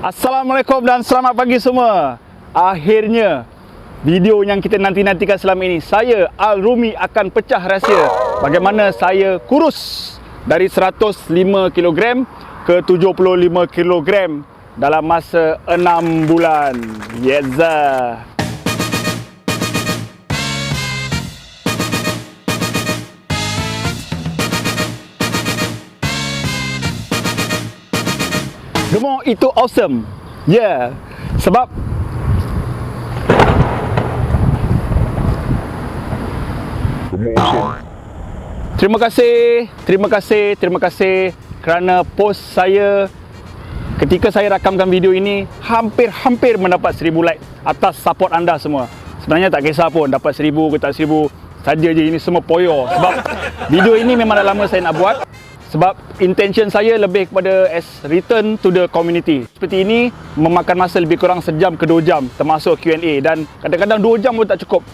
Assalamualaikum dan selamat pagi semua. Akhirnya video yang kita nanti-nantikan selama ini, saya Al-Rumi akan pecah rahsia bagaimana saya kurus dari 105 kg ke 75 kg dalam masa 6 bulan. Yeza. Gemuk itu awesome. Yeah. Sebab Terima kasih kerana post saya ketika saya rakamkan video ini hampir mendapat 1000 like atas support anda semua. Sebenarnya tak kisah pun dapat 1000 ke tak 1000, saja je ini semua poyo. Sebab video ini memang dah lama saya nak buat. Sebab intention saya lebih kepada as return to the community. Seperti ini memakan masa lebih kurang sejam ke 2 jam termasuk Q&A, dan kadang-kadang 2 jam pun tak cukup.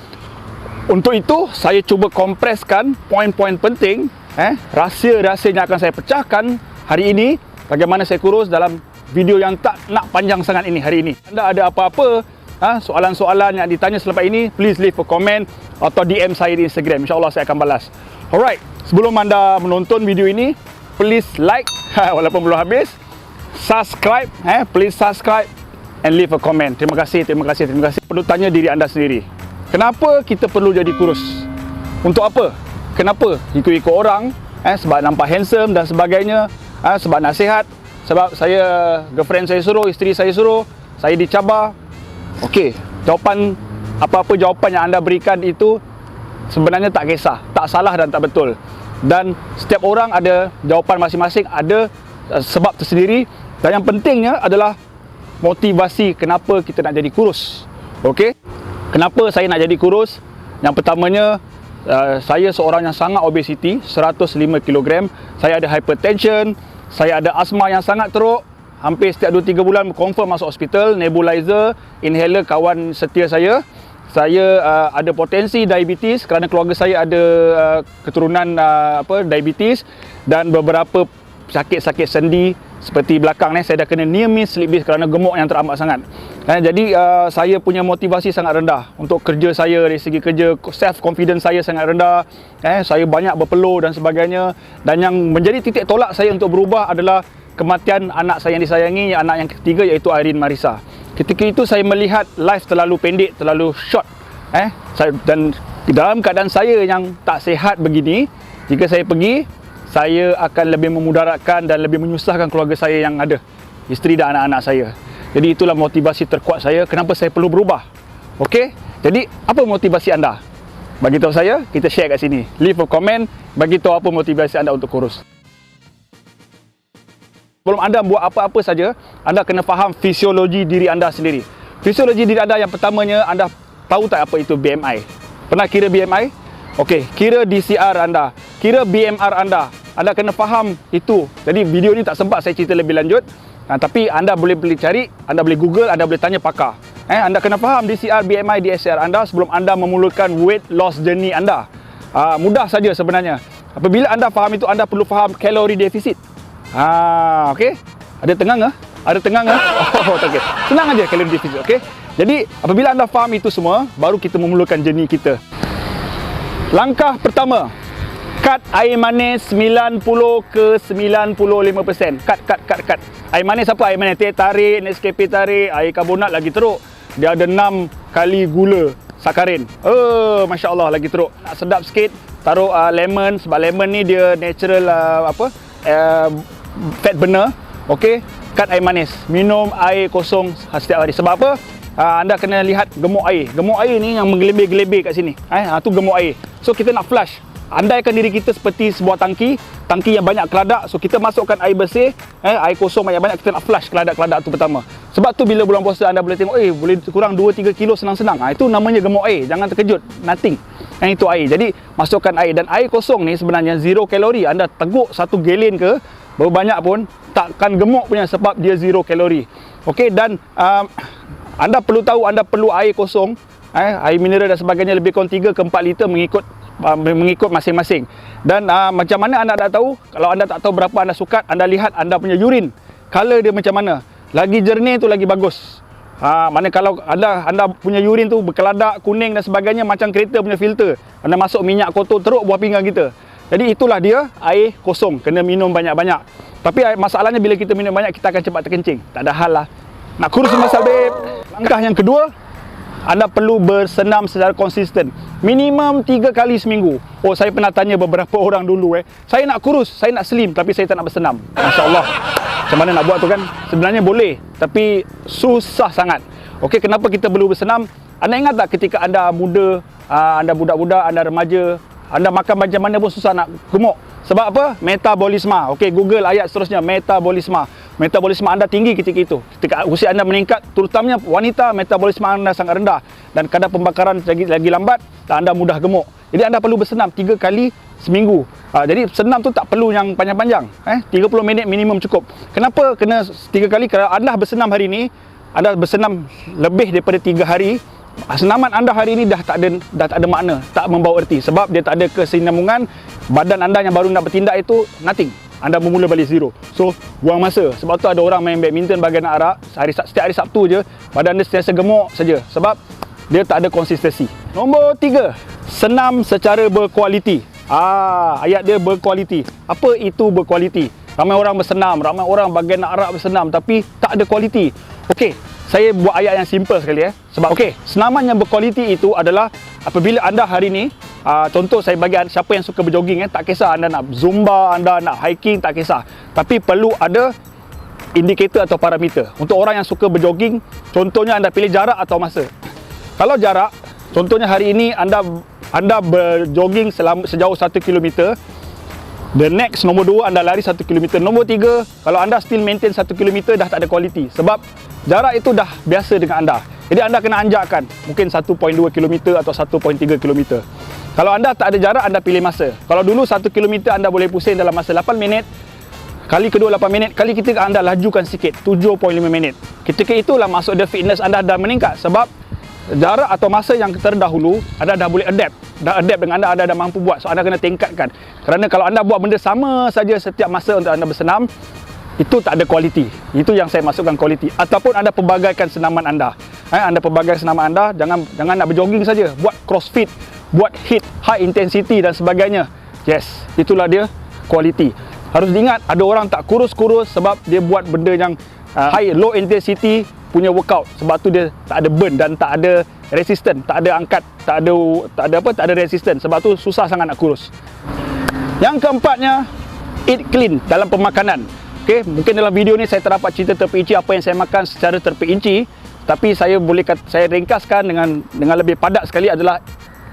Untuk itu saya cuba kompreskan poin-poin penting, rahsia-rahsia yang akan saya pecahkan hari ini, bagaimana saya kurus dalam video yang tak nak panjang sangat ini hari ini. Anda ada apa-apa soalan-soalan yang ditanya selepas ini, please leave a comment atau DM saya di Instagram. InsyaAllah saya akan balas. Alright, sebelum anda menonton video ini, please like walaupun belum habis, subscribe, please subscribe and leave a comment. Terima kasih. Perlu tanya diri anda sendiri, kenapa kita perlu jadi kurus? Untuk apa? Kenapa? Ikut-ikut orang, sebab nampak handsome dan sebagainya, sebab nak sihat, sebab saya, girlfriend saya suruh, isteri saya suruh, saya dicabar. Okey, jawapan, apa-apa jawapan yang anda berikan itu sebenarnya tak kisah, tak salah dan tak betul. Dan setiap orang ada jawapan masing-masing, ada sebab tersendiri. Dan yang pentingnya adalah motivasi kenapa kita nak jadi kurus. Okey? Kenapa saya nak jadi kurus? Yang pertamanya, saya seorang yang sangat obesity, 105 kg. Saya ada hypertension, saya ada asma yang sangat teruk. Hampir setiap 2-3 bulan confirm masuk hospital, nebulizer, inhaler kawan setia saya. Saya ada potensi diabetes kerana keluarga saya ada keturunan diabetes, dan beberapa sakit-sakit sendi seperti belakang ni saya dah kena near miss slip disc kerana gemuk yang teramat sangat. Jadi saya punya motivasi sangat rendah untuk kerja saya. Dari segi kerja, self confidence saya sangat rendah. Saya banyak berpeluh dan sebagainya. Dan yang menjadi titik tolak saya untuk berubah adalah kematian anak saya yang disayangi, anak yang ketiga, iaitu Irene Marisa. Ketika itu saya melihat life terlalu pendek, terlalu short. Dan dalam keadaan saya yang tak sihat begini, jika saya pergi, saya akan lebih memudaratkan dan lebih menyusahkan keluarga saya yang ada, isteri dan anak-anak saya. Jadi itulah motivasi terkuat saya kenapa saya perlu berubah. Okey? Jadi apa motivasi anda? Bagi tahu saya, kita share kat sini. Leave a comment, bagi tahu apa motivasi anda untuk kurus. Sebelum anda buat apa-apa saja, anda kena faham fisiologi diri anda sendiri. Fisiologi diri anda yang pertamanya, anda tahu tak apa itu BMI? Pernah kira BMI? Okey, kira DCR anda, kira BMR anda. Anda kena faham itu. Jadi video ni tak sempat saya cerita lebih lanjut. Tapi anda boleh cari, anda boleh Google, anda boleh tanya pakar. Anda kena faham DCR, BMI, DSR anda sebelum anda memulakan weight loss journey anda. Mudah saja sebenarnya. Apabila anda faham itu, anda perlu faham kalori defisit. Okey. Ada tengang ke? Ada tengang ke? Oh, tak okey. Senang aja kalori defisit, okey? Jadi, apabila anda faham itu semua, baru kita memulakan journey kita. Langkah pertama, cut air manis 90 ke 95%. Cut. Air manis apa? Air manis teh tarik, Nescafe tarik, air karbonat lagi teruk. Dia ada 6 kali gula sakarin. Masya Allah, lagi teruk. Nak sedap sikit, taruh lemon. Sebab lemon ni dia natural fat burner. Okey, cut air manis. Minum air kosong setiap hari. Sebab apa? Anda kena lihat gemuk air. Gemuk air ni yang menggelebih-gelebih kat sini. Tu gemuk air. So kita nak flush. Andaikan diri kita seperti sebuah tangki yang banyak keladak. So kita masukkan air bersih, air kosong banyak-banyak, kita nak flush keladak-keladak tu pertama. Sebab tu bila bulan puasa anda boleh tengok, boleh kurang 2-3 kilo senang-senang. Itu namanya gemuk air. Jangan terkejut. Nothing. Itu air. Jadi masukkan air, dan air kosong ni sebenarnya 0 kalori. Anda teguk 1 gallon ke berapa banyak pun takkan gemuk punya, sebab dia 0 kalori. Okey, dan anda perlu tahu anda perlu air kosong, air mineral dan sebagainya lebih kurang 3 ke 4 liter mengikut masing-masing. Dan macam mana anda tak tahu? Kalau anda tak tahu berapa anda sukat, anda lihat anda punya urine, color dia macam mana. lagi jernih tu lagi bagus. Mana kalau anda punya urin tu berkeladak, kuning dan sebagainya macam kereta punya filter. Anda masuk minyak kotor teruk buah pinggang kita. Jadi itulah dia air kosong, kena minum banyak-banyak. Tapi masalahnya bila kita minum banyak kita akan cepat terkencing. Tak ada hal lah. Nak kurus masal babe. Langkah yang kedua, anda perlu bersenam secara konsisten. Minimum 3 kali seminggu. Oh, saya pernah tanya beberapa orang dulu saya nak kurus, saya nak slim tapi saya tak nak bersenam. Masya-Allah. Macam mana nak buat tu kan? Sebenarnya boleh, tapi susah sangat. Okey, kenapa kita perlu bersenam? Anda ingat tak ketika anda muda, anda budak-budak, anda remaja, anda makan macam mana pun susah nak gemuk. Sebab apa? Metabolisme. Okey, Google ayat seterusnya, metabolisme. Metabolisme anda tinggi ketika itu. Ketika usia anda meningkat, terutamanya wanita, metabolisme anda sangat rendah dan kadar pembakaran lagi lambat dan anda mudah gemuk. Jadi anda perlu bersenam 3 kali seminggu. Jadi senam tu tak perlu yang panjang-panjang. 30 minit minimum cukup. Kenapa kena 3 kali? Kalau anda bersenam hari ini, anda bersenam lebih daripada 3 hari, senaman anda hari ini dah tak ada makna, tak membawa erti sebab dia tak ada kesinambungan. Badan anda yang baru nak bertindak itu nothing. Anda bermula balik zero. So, buang masa. Sebab tu ada orang main badminton bagi anak arak, setiap hari Sabtu je, badan dia sentiasa gemuk saja. Sebab dia tak ada konsistensi. Nombor 3, senam secara berkualiti. Ayat dia berkualiti. Apa itu berkualiti? Ramai orang bersenam, ramai orang bagi anak arak bersenam tapi tak ada kualiti. Okey, saya buat ayat yang simple sekali Sebab senaman yang berkualiti itu adalah apabila anda hari ni, contoh saya bagi siapa yang suka berjoging tak kisah anda nak zumba, anda nak hiking, tak kisah. Tapi perlu ada indikator atau parameter. Untuk orang yang suka berjoging, contohnya anda pilih jarak atau masa. Kalau jarak, contohnya hari ini anda berjoging sejauh 1 km. The next, nombor 2, anda lari 1 km. Nombor 3, kalau anda still maintain 1 km dah tak ada kualiti. Sebab jarak itu dah biasa dengan anda. Jadi anda kena anjakkan. Mungkin 1.2 km atau 1.3 km. Kalau anda tak ada jarak, anda pilih masa. Kalau dulu 1 km anda boleh pusing dalam masa 8 minit. Kali kedua 8 minit. Kali ketiga anda lajukan sikit, 7.5 minit. Ketika itulah masuk dia fitness anda dah meningkat. Sebab jarak atau masa yang terdahulu anda dah boleh adapt. Dah adapt dengan anda dah mampu buat. So anda kena tingkatkan. Kerana kalau anda buat benda sama saja setiap masa untuk anda bersenam, itu tak ada kualiti. Itu yang saya masukkan kualiti. Ataupun anda pelbagaikan senaman anda. Anda pelbagaikan senaman anda, jangan nak berjogging saja. Buat crossfit, buat HIIT, high intensity dan sebagainya. Yes, itulah dia kualiti. Harus diingat, ada orang tak kurus-kurus sebab dia buat benda yang low intensity punya workout. Sebab tu dia tak ada burn dan tak ada resistance, tak ada angkat, tak ada resistance. Sebab tu susah sangat nak kurus. Yang keempatnya, eat clean dalam pemakanan. Okey, mungkin dalam video ni saya tak dapat cerita terperinci apa yang saya makan secara terperinci, tapi saya ringkaskan dengan lebih padat sekali adalah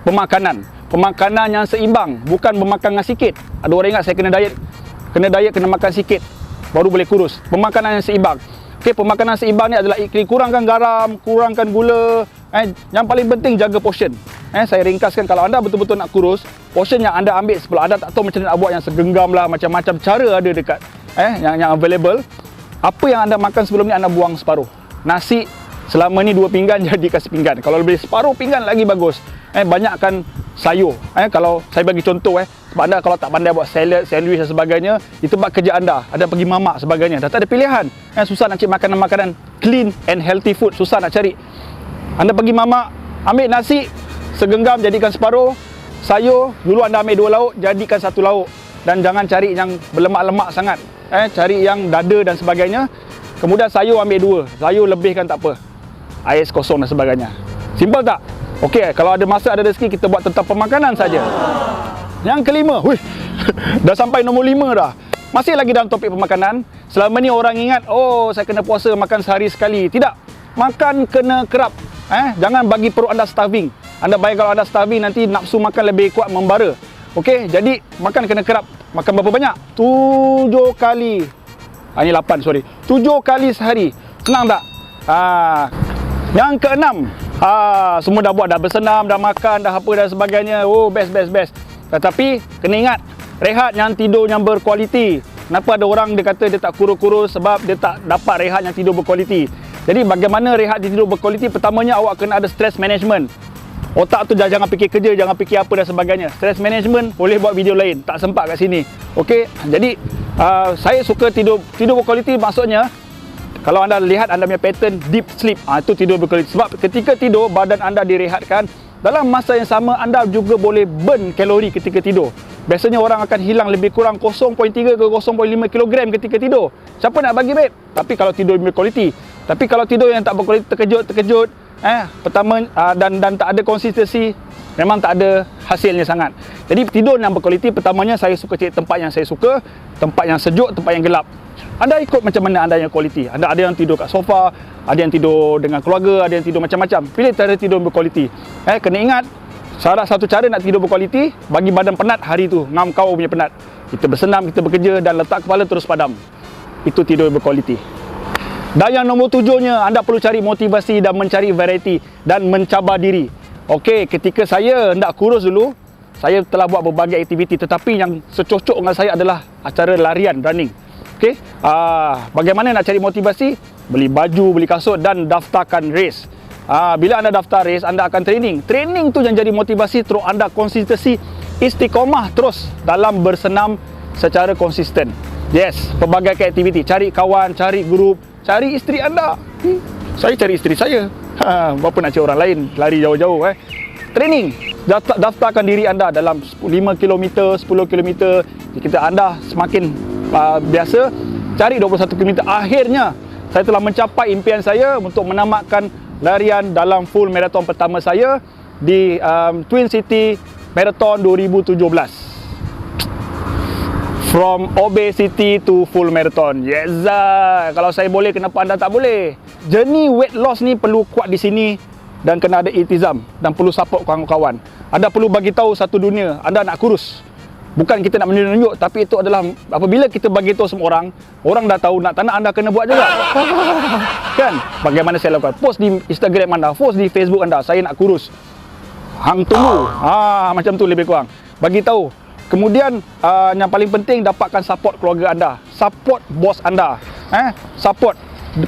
pemakanan. Pemakanan yang seimbang, bukan bermakan dengan sikit. Ada orang ingat saya kena diet, kena makan sikit baru boleh kurus. Pemakanan yang seimbang. Okey, pemakanan seimbang ni adalah kurangkan garam, kurangkan gula. Yang paling penting jaga portion. Saya ringkaskan, kalau anda betul-betul nak kurus, portion yang anda ambil sebelum anda tak tahu macam mana nak buat, yang segenggam lah, macam-macam cara ada dekat yang available. Apa yang anda makan sebelum ni anda buang separuh. Nasi selama ni 2 pinggan jadikan sepinggan. Kalau lebih separuh pinggan lagi bagus. Banyakkan sayur. Kalau saya bagi contoh sebab anda kalau tak pandai buat salad, sandwich dan sebagainya, itu bab kerja anda. Ada pergi mamak sebagainya. Dah tak ada pilihan. Susah nak cari makanan-makanan clean and healthy food, susah nak cari. Anda pergi mamak, ambil nasi segenggam jadikan separuh, sayur dulu anda ambil 2 lauk jadikan 1 lauk, dan jangan cari yang berlemak-lemak sangat. Cari yang dada dan sebagainya. Kemudian sayur ambil 2, sayur lebihkan tak apa, air kosong dan sebagainya. Simple tak? Okey, kalau ada masa ada rezeki kita buat tentang pemakanan saja. Yang kelima, dah sampai nombor 5 dah. Masih lagi dalam topik pemakanan. Selama ni orang ingat, oh saya kena puasa makan sehari sekali. Tidak. Makan kena kerap. Jangan bagi perut anda starving. Anda bayang kalau anda starving nanti nafsu makan lebih kuat membara. Okey, jadi makan kena kerap. Makan berapa banyak? 7 kali. Ini 8, sorry. 7 kali sehari. Senang tak? Yang keenam, semua dah buat, dah bersenam, dah makan, dah apa dan sebagainya. Oh, best. Tetapi kena ingat, rehat yang tidur yang berkualiti. Kenapa ada orang dia kata dia tak kurus-kurus? Sebab dia tak dapat rehat yang tidur berkualiti. Jadi bagaimana rehat tidur berkualiti? Pertamanya awak kena ada stress management. Otak tu jangan fikir kerja, jangan fikir apa dan sebagainya. Stress management boleh buat video lain, tak sempat kat sini. Okey, jadi saya suka tidur berkualiti, maksudnya Kalau anda lihat anda punya pattern deep sleep, itu tidur berkualiti. Sebab ketika tidur, badan anda direhatkan. Dalam masa yang sama, anda juga boleh burn kalori ketika tidur. Biasanya orang akan hilang lebih kurang 0.3 ke 0.5 kg ketika tidur. Siapa nak bagi, babe? Tapi kalau tidur berkualiti. Tapi kalau tidur yang tak berkualiti, terkejut, pertama dan tak ada konsistensi, memang tak ada hasilnya sangat. Jadi tidur yang berkualiti, pertamanya saya suka cari tempat yang saya suka, tempat yang sejuk, tempat yang gelap. Anda ikut macam mana anda yang kualiti. Anda ada yang tidur kat sofa, ada yang tidur dengan keluarga, ada yang tidur macam-macam. Pilih cara tidur berkualiti. Kena ingat, satu cara nak tidur berkualiti, bagi badan penat hari tu, ngam kau punya penat. Kita bersenam, kita bekerja dan letak kepala terus padam. Itu tidur berkualiti. Dan yang nombor 7-nya, anda perlu cari motivasi dan mencari variety dan mencabar diri. Okey, ketika saya hendak kurus dulu, saya telah buat berbagai aktiviti, tetapi yang secocok dengan saya adalah acara larian, running. Okey, bagaimana nak cari motivasi? Beli baju, beli kasut dan daftarkan race. Bila anda daftar race, anda akan training. Training tu yang jadi motivasi, terus anda konsistensi, istiqomah terus dalam bersenam secara konsisten. Yes, pelbagai aktiviti. Cari kawan, cari grup, cari isteri anda. Saya cari isteri saya. Berapa nak cari orang lain, lari jauh-jauh. Training. Daftarkan diri anda dalam 5 km, 10 km. Jika anda semakin biasa, cari 21 km. Akhirnya saya telah mencapai impian saya untuk menamatkan larian dalam full marathon pertama saya di Twin City Marathon 2017. From obesity to full marathon. Yes, kalau saya boleh, kenapa anda tak boleh? Journey weight loss ni perlu kuat di sini dan kena ada iltizam dan perlu support kawan-kawan. Anda perlu bagi tahu satu dunia anda nak kurus. Bukan kita nak menunjuk, tapi itu adalah apabila kita bagi tahu semua orang, orang dah tahu, nak tak nak anda kena buat juga. Kan? Bagaimana saya lakukan? Post di Instagram anda, post di Facebook anda, saya nak kurus. Hang tunggu. Macam tu lebih kurang. Bagi tahu. Kemudian yang paling penting, dapatkan support keluarga anda. Support bos anda. Support.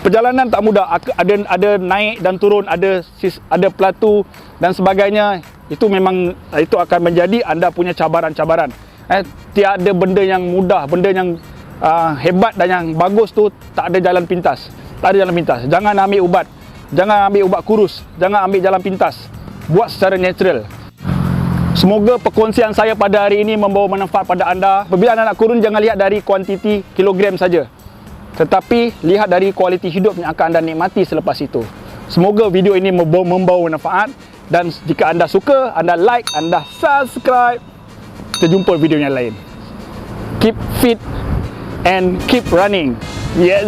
Perjalanan tak mudah. Ada naik dan turun, ada pelatu dan sebagainya. Itu memang itu akan menjadi anda punya cabaran-cabaran. Tiada benda yang mudah, benda yang hebat dan yang bagus tu tak ada jalan pintas. Tak ada jalan pintas. Jangan ambil ubat. Jangan ambil ubat kurus. Jangan ambil jalan pintas. Buat secara natural. Semoga perkongsian saya pada hari ini membawa manfaat pada anda. Apabila anda nak kurun, jangan lihat dari kuantiti kilogram saja, tetapi lihat dari kualiti hidup yang akan anda nikmati selepas itu. Semoga video ini membawa manfaat. Dan jika anda suka, anda like, anda subscribe. Kita jumpa video yang lain. Keep fit and keep running. Yes.